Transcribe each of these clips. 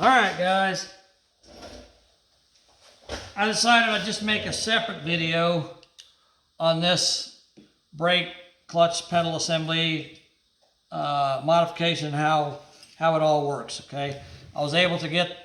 All right, guys. I decided I'd just make a separate video on this brake clutch pedal assembly modification, how it all works, okay? I was able to get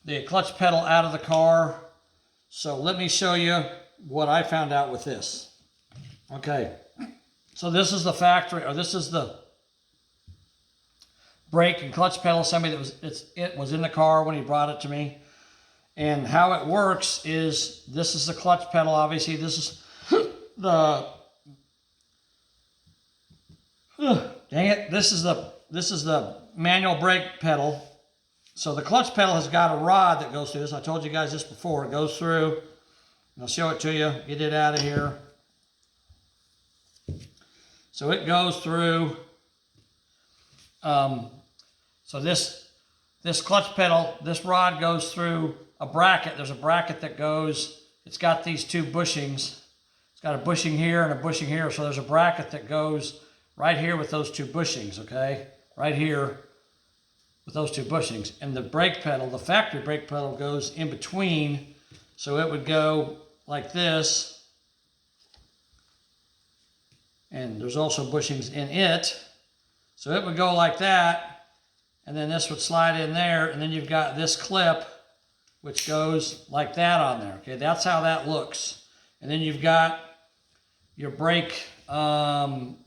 the clutch pedal out of the car, so let me show you what I found out with this. Okay, so this is the factory, or this is the brake and clutch pedal assembly that was in the car when he brought it to me. And how it works is, this is the clutch pedal, obviously. This is the dang it, this is the manual brake pedal. So the clutch pedal has got a rod that goes through this. I told you guys this before. It goes through, and I'll show it to you. Get it out of here. So it goes through. So this clutch pedal, this rod goes through a bracket. There's a bracket that goes, it's got these two bushings. It's got a bushing here and a bushing here. So there's a bracket that goes right here with those two bushings, okay? Right here with those two bushings. And the brake pedal, the factory brake pedal, goes in between. So it would go like this. And there's also bushings in it. So it would go like that. And then this would slide in there. And then you've got this clip, which goes like that on there. Okay, that's how that looks. And then you've got your brake. Hold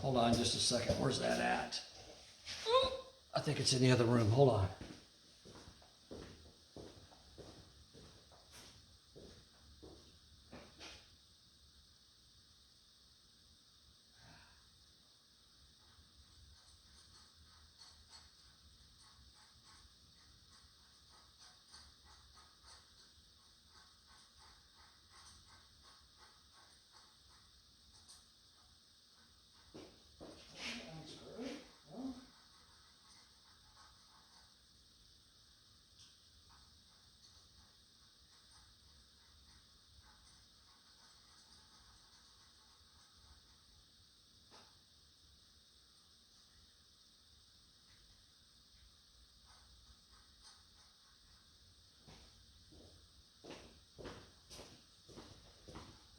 on just a second. Where's that at? I think it's in the other room. Hold on.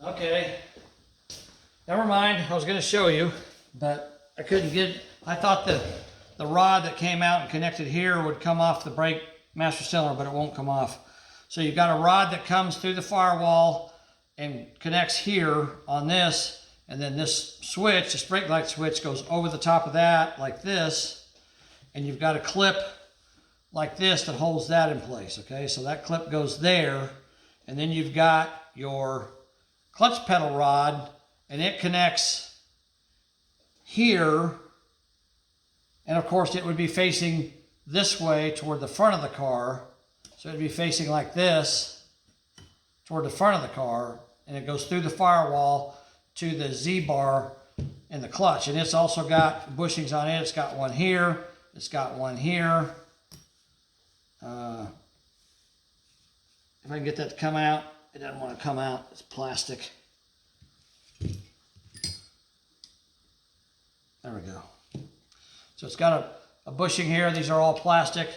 Okay, never mind. I was going to show you, but I couldn't get. I thought the rod that came out and connected here would come off the brake master cylinder, but it won't come off. So you've got a rod that comes through the firewall and connects here on this, and then this switch, this brake light switch, goes over the top of that like this, and you've got a clip like this that holds that in place. Okay, so that clip goes there, and then you've got your clutch pedal rod, and it connects here, and of course it would be facing this way toward the front of the car. So it'd be facing like this toward the front of the car, and it goes through the firewall to the Z-bar in the clutch. And it's also got bushings on it. It's got one here, it's got one here. If I can get that to come out. It doesn't want to come out. It's plastic. There we go. So it's got a bushing here. These are all plastic.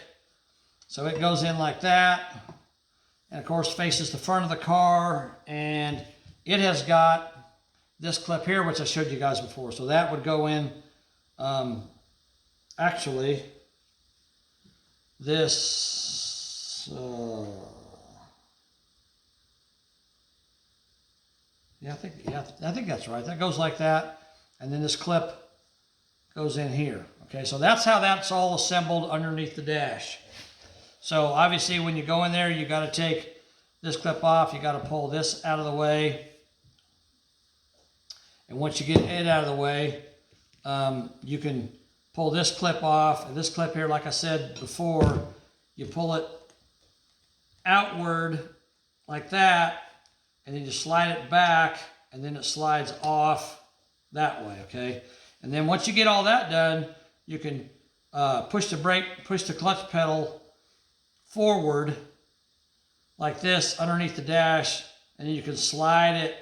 So it goes in like that. And of course faces the front of the car. And it has got this clip here, which I showed you guys before. So that would go in, actually, this... Yeah, I think that's right. That goes like that, and then this clip goes in here. Okay, so that's how that's all assembled underneath the dash. So obviously when you go in there, you got to take this clip off. You got to pull this out of the way. And once you get it out of the way, you can pull this clip off. And this clip here, like I said before, you pull it outward like that, and then you slide it back, and then it slides off that way, okay? And then once you get all that done, you can push the clutch pedal forward like this underneath the dash, and then you can slide it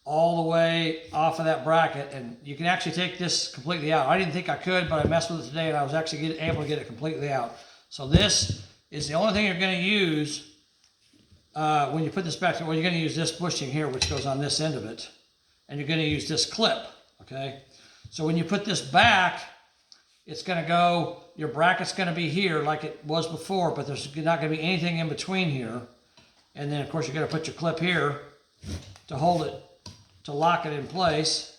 all the way off of that bracket, and you can actually take this completely out. I didn't think I could, but I messed with it today and I was actually able to get it completely out. So this is the only thing you're going to use when you put this back. Well, you're going to use this bushing here, which goes on this end of it, and you're going to use this clip, okay? So when you put this back, it's going to go, your bracket's going to be here like it was before, but there's not going to be anything in between here. And then, of course, you're going to put your clip here to hold it, to lock it in place.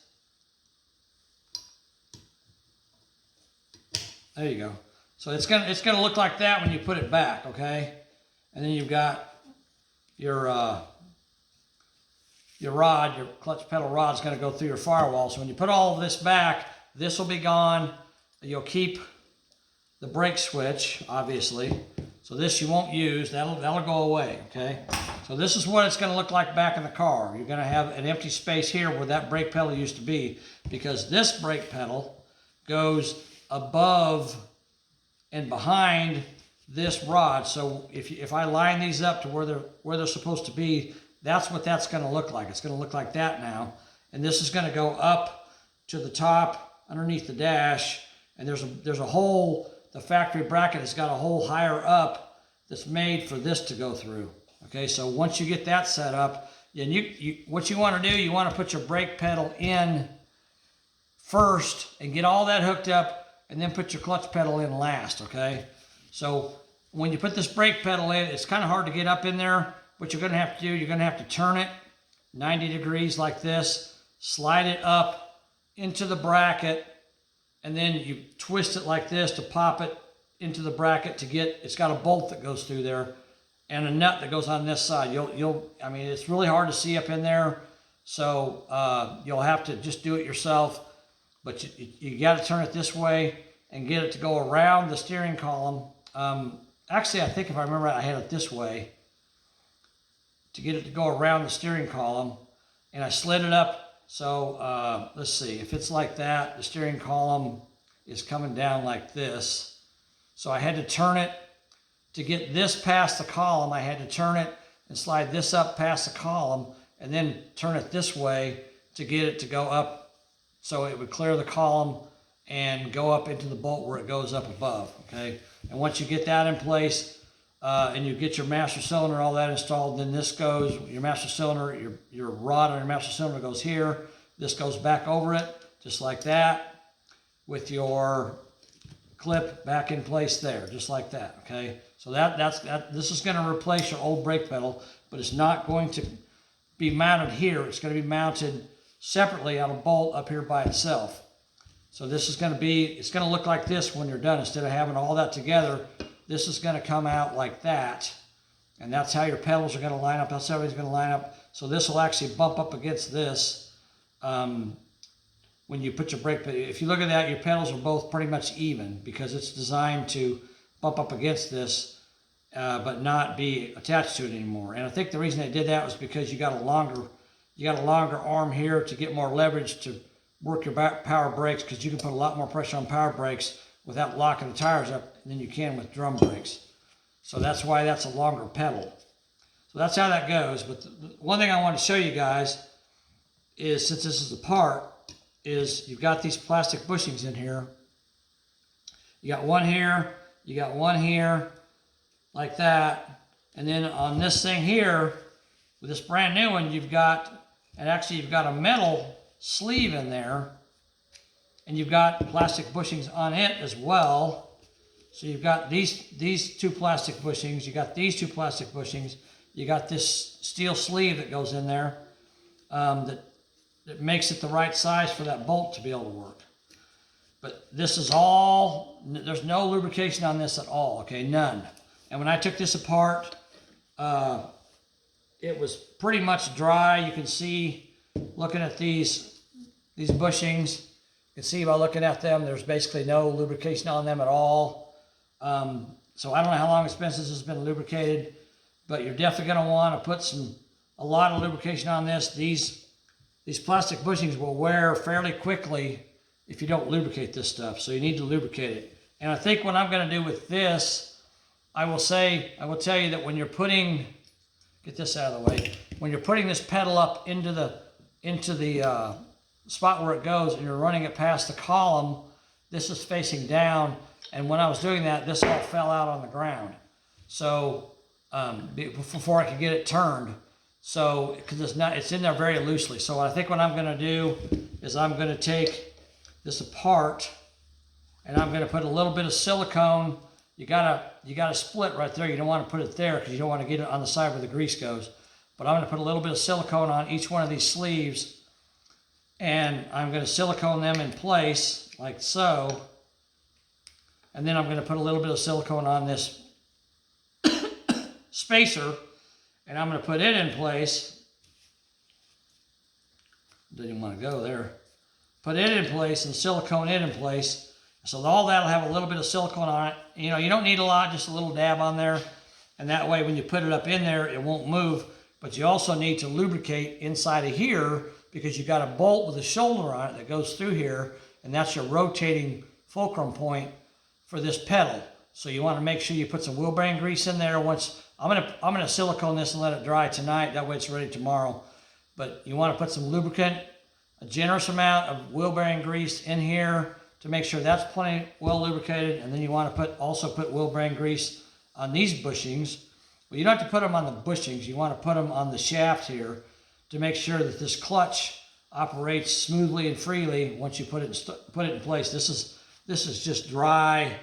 There you go. So it's gonna look like that when you put it back, okay? And then you've got your rod, your clutch pedal rod's gonna go through your firewall. So when you put all of this back, this will be gone. You'll keep the brake switch, obviously. So this you won't use, that'll go away, okay? So this is what it's gonna look like back in the car. You're gonna have an empty space here where that brake pedal used to be, because this brake pedal goes above and behind this rod. So if I line these up to where they're supposed to be, that's what that's gonna look like. It's gonna look like that now. And this is gonna go up to the top underneath the dash, and there's a hole. The factory bracket has got a hole higher up that's made for this to go through. Okay, so once you get that set up, then what you want to do, you want to put your brake pedal in first and get all that hooked up, and then put your clutch pedal in last, okay? So when you put this brake pedal in, it's kind of hard to get up in there. What you're going to have to do, you're going to have to turn it 90 degrees like this, slide it up into the bracket, and then you twist it like this to pop it into the bracket to get, it's got a bolt that goes through there and a nut that goes on this side. I mean, it's really hard to see up in there, so you'll have to just do it yourself, but you got to turn it this way and get it to go around the steering column. Actually, I think if I remember right, I had it this way to get it to go around the steering column, and I slid it up. So let's see, if it's like that, the steering column is coming down like this. So I had to turn it to get this past the column. I had to turn it and slide this up past the column, and then turn it this way to get it to go up so it would clear the column and go up into the bolt where it goes up above, okay? And once you get that in place, and you get your master cylinder, all that installed, then this goes, your master cylinder, your rod on your master cylinder goes here. This goes back over it, just like that, with your clip back in place there, just like that, okay? So this is gonna replace your old brake pedal, but it's not going to be mounted here. It's gonna be mounted separately on a bolt up here by itself. So this is gonna be, it's gonna look like this when you're done. Instead of having all that together, this is going to come out like that, and that's how your pedals are going to line up. That's how everything's going to line up. So this will actually bump up against this when you put your brake pedal. If you look at that, your pedals are both pretty much even, because it's designed to bump up against this, but not be attached to it anymore. And I think the reason they did that was because you got a longer arm here to get more leverage to work your power brakes, because you can put a lot more pressure on power brakes without locking the tires up than you can with drum brakes. So that's why that's a longer pedal. So that's how that goes. But the one thing I want to show you guys is, since this is a part, is you've got these plastic bushings in here. You got one here, you got one here, like that. And then on this thing here, with this brand new one, you've got a metal sleeve in there, and you've got plastic bushings on it as well. So you've got these two plastic bushings, you got these two plastic bushings, you got this steel sleeve that goes in there that makes it the right size for that bolt to be able to work. But this is all, there's no lubrication on this at all, okay, none. And when I took this apart, it was pretty much dry. You can see, looking at these bushings, you can see by looking at them, there's basically no lubrication on them at all. So I don't know how long it's been since it's been lubricated, but you're definitely going to want to put a lot of lubrication on this. These plastic bushings will wear fairly quickly if you don't lubricate this stuff, so you need to lubricate it. And I think what I'm going to do with this, I will tell you that when you're putting, get this out of the way, when you're putting this pedal up into into the spot where it goes, and you're running it past the column, this is facing down, and when I was doing that, this all fell out on the ground. So before I could get it turned, so because it's in there very loosely. So I think what I'm going to do is I'm going to take this apart, and I'm going to put a little bit of silicone. You gotta split right there. You don't want to put it there because you don't want to get it on the side where the grease goes. But I'm going to put a little bit of silicone on each one of these sleeves, and I'm going to silicone them in place like so. And then I'm going to put a little bit of silicone on this spacer, and I'm going to put it in place. Didn't want to go there. Put it in place and silicone it in place. So all that'll have a little bit of silicone on it. You know, you don't need a lot, just a little dab on there. And that way when you put it up in there, it won't move. But you also need to lubricate inside of here because you got a bolt with a shoulder on it that goes through here, and that's your rotating fulcrum point for this pedal. So you want to make sure you put some wheel bearing grease in there. Once I'm gonna silicone this and let it dry tonight. That way it's ready tomorrow. But you want to put some lubricant, a generous amount of wheel bearing grease in here to make sure that's plenty well lubricated. And then you want to also put wheel bearing grease on these bushings. Well, you don't have to put them on the bushings. You want to put them on the shaft here to make sure that this clutch operates smoothly and freely once you put it in place. This is just dry.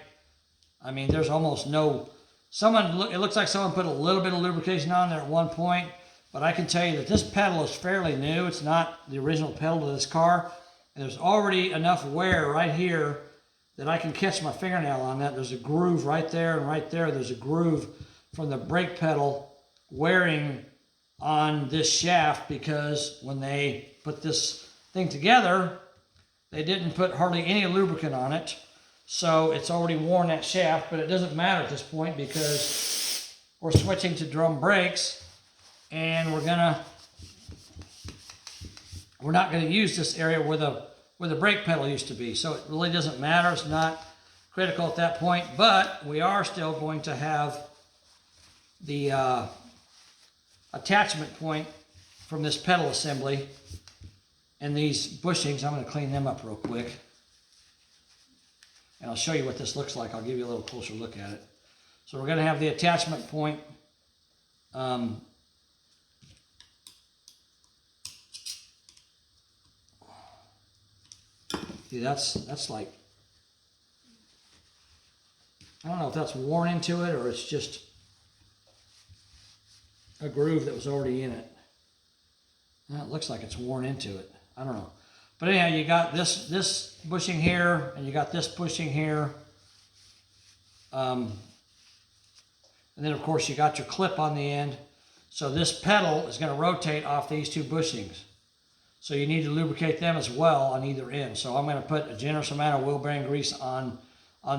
I mean, there's almost no. It looks like someone put a little bit of lubrication on there at one point, but I can tell you that this pedal is fairly new. It's not the original pedal to this car, and there's already enough wear right here that I can catch my fingernail on that. There's a groove right there, and right there, there's a groove from the brake pedal wearing on this shaft because when they put this thing together, they didn't put hardly any lubricant on it. So it's already worn that shaft, but it doesn't matter at this point because we're switching to drum brakes, and we're not gonna use this area where the brake pedal used to be. So it really doesn't matter. It's not critical at that point, but we are still going to have the attachment point from this pedal assembly and these bushings. I'm going to clean them up real quick, and I'll show you what this looks like. I'll give you a little closer look at it. So we're going to have the attachment point see, that's like, I don't know if that's worn into it or it's just a groove that was already in it. It looks like it's worn into it. I don't know. But anyhow, you got this bushing here, and you got this bushing here. And then, of course, you got your clip on the end. So this pedal is going to rotate off these two bushings. So you need to lubricate them as well on either end. So I'm going to put a generous amount of wheel bearing grease on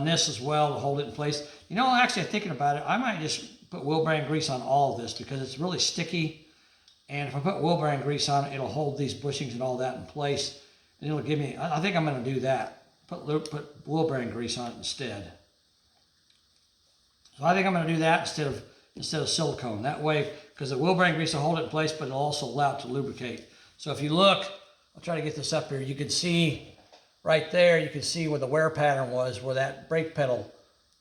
this as well to hold it in place. You know, actually thinking about it, I might just put wheel bearing grease on all of this because it's really sticky. And if I put wheel bearing grease on it, it'll hold these bushings and all that in place. And it'll give me, I think I'm going to do that. Put wheel bearing grease on it instead. So I think I'm going to do that instead of silicone. That way, because the wheel bearing grease will hold it in place, but it'll also allow it to lubricate. So if you look, I'll try to get this up here. You can see right there, you can see where the wear pattern was, where that brake pedal,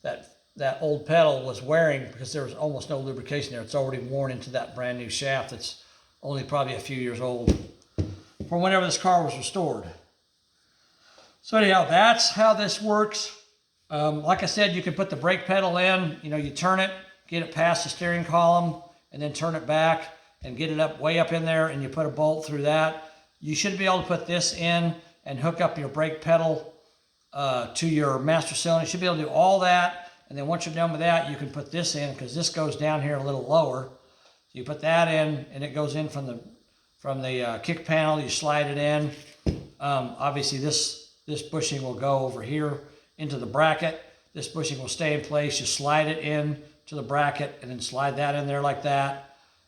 that old pedal was wearing because there was almost no lubrication there. It's already worn into that brand new shaft that's only probably a few years old from whenever this car was restored. So anyhow, that's how this works. Like I said, you can put the brake pedal in, you turn it, get it past the steering column, and then turn it back and get it way up in there, and you put a bolt through that. You should be able to put this in and hook up your brake pedal to your master cylinder. You should be able to do all that, and then once you're done with that, you can put this in because this goes down here a little lower. You put that in, and it goes in from the kick panel. You slide it in. Obviously, this bushing will go over here into the bracket. This bushing will stay in place. You slide it in to the bracket, and then slide that in there like that.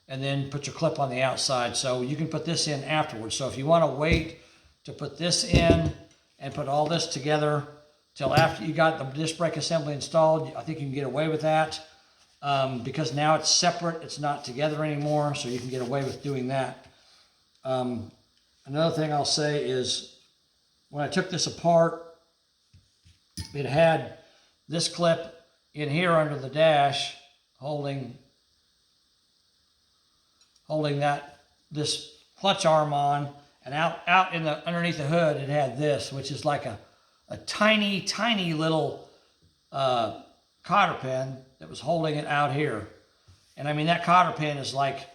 And then put your clip on the outside. So you can put this in afterwards. So if you want to wait to put this in and put all this together till after you got the disc brake assembly installed, I think you can get away with that because now it's separate. It's not together anymore, so you can get away with doing that. another thing I'll say is when I took this apart, it had this clip in here under the dash holding this clutch arm on, and out in the underneath the hood it had this, which is like a tiny little cotter pin that was holding it out here. And I mean, that cotter pin is like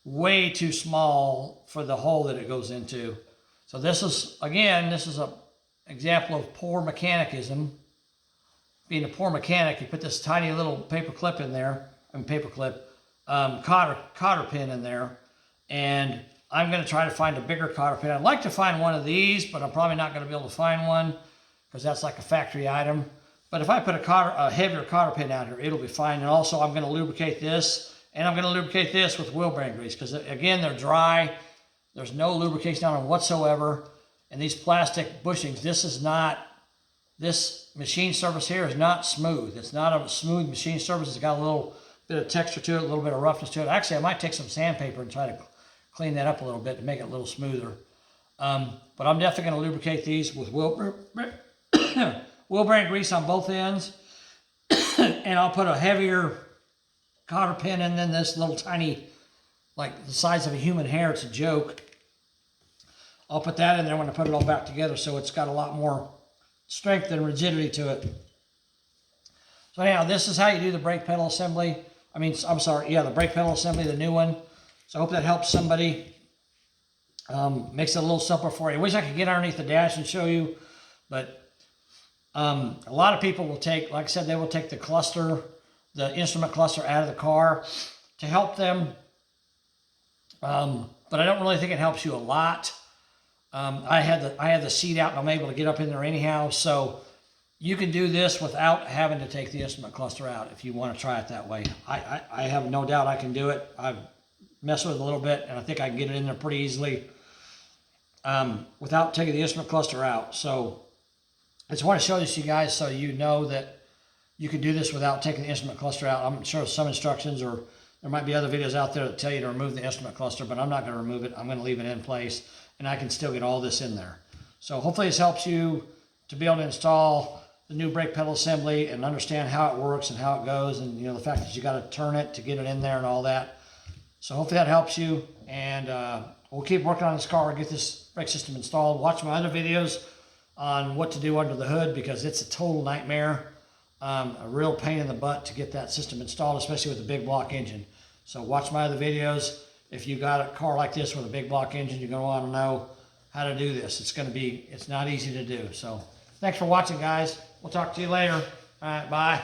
way too small for the hole that it goes into. So this is, again, this is a example of poor mechanicism. Being a poor mechanic, you put this tiny little paper clip in there, cotter pin in there, and I'm going to try to find a bigger cotter pin. I'd like to find one of these, but I'm probably not going to be able to find one because that's like a factory item. But if I put a heavier cotter pin out here, it'll be fine. And also, I'm going to lubricate this, and I'm going to lubricate this with wheel bearing grease because, again, they're dry. There's no lubrication on them whatsoever. And these plastic bushings, this machine surface here is not smooth. It's not a smooth machine surface. It's got a little bit of texture to it, a little bit of roughness to it. Actually, I might take some sandpaper and try to clean that up a little bit to make it a little smoother. But I'm definitely going to lubricate these with wheel bearing grease on both ends. And I'll put a heavier cotter pin in than this little tiny, like the size of a human hair. It's a joke. I'll put that in there when I put it all back together, so it's got a lot more strength and rigidity to it. So anyhow, this is how you do the brake pedal assembly. The brake pedal assembly, the new one. So I hope that helps somebody. Makes it a little simpler for you. I wish I could get underneath the dash and show you, but a lot of people will take, like I said, they will take the cluster, the instrument cluster out of the car to help them. But I don't really think it helps you a lot. I had the seat out and I'm able to get up in there anyhow. So you can do this without having to take the instrument cluster out if you want to try it that way. I have no doubt I can do it. I've messed with it a little bit and I think I can get it in there pretty easily without taking the instrument cluster out. So I just want to show this to you guys so you know that you can do this without taking the instrument cluster out. I'm sure some instructions, or there might be other videos out there that tell you to remove the instrument cluster, but I'm not going to remove it. I'm going to leave it in place, and I can still get all this in there. So hopefully this helps you to be able to install the new brake pedal assembly and understand how it works and how it goes, and the fact that you got to turn it to get it in there and all that. So hopefully that helps you, and we'll keep working on this car and get this brake system installed. Watch my other videos on what to do under the hood because it's a total nightmare. A real pain in the butt to get that system installed, especially with a big block engine. So watch my other videos. If you got a car like this with a big block engine, you're going to want to know how to do this. It's not easy to do. So thanks for watching, guys. We'll talk to you later. All right, bye.